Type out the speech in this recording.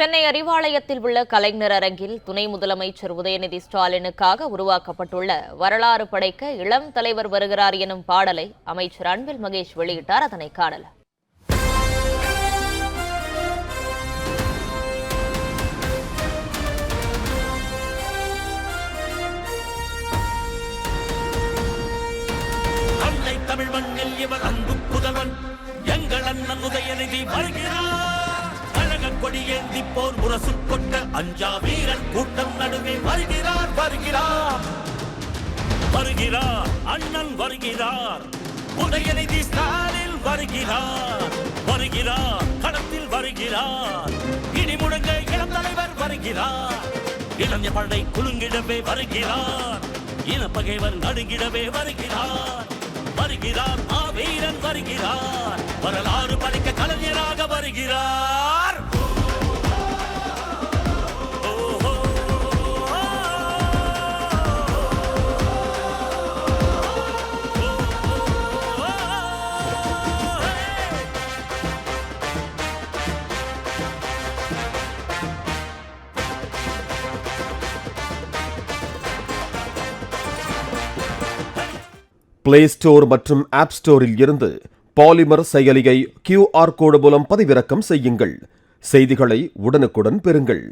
சென்னை அறிவாலயத்தில் உள்ள கலைஞர் அரங்கில் துணை முதலமைச்சர் உதயநிதி ஸ்டாலினுக்காக உருவாக்கப்பட்டுள்ள வரலாறு படைக்க இளம் தலைவர் வருகிறார் எனும் பாடலை அமைச்சர் அன்பில் மகேஷ் வெளியிட்டார். அதனை காணலாம். தமிழ் மண்ணில் இவர் அன்பு புதல்வன் எங்கள் அண்ணன் உதயநிதி வருகிறார். கழக கொடியேந்தி போர் முரசு கொண்ட அஞ்சா வீரன் கூட்டம் நடுவே வருகிறார் வருகிறார் வருகிறார் அண்ணன் வருகிறார். உதயநிதி ஸ்டாலின் வருகிறார் வருகிறார் களத்தில் வருகிறார். இடி முழங்க இளம் தலைவர் வருகிறார். இளைஞ படை குலுங்கிடவே வருகிறார். இனப்பகைவர் நடுங்கிடவே வருகிறார் வருகிறார். வீரன் வருகிறார். வரலாறு படைக்க கலைஞராக வருகிறார். பிளே ஸ்டோர் மற்றும் ஆப் ஸ்டோரில் இருந்து பாலிமர் செயலியை QR கோடு மூலம் பதிவிறக்கம் செய்யுங்கள். செய்திகளை உடனுக்குடன் பெறுங்கள்.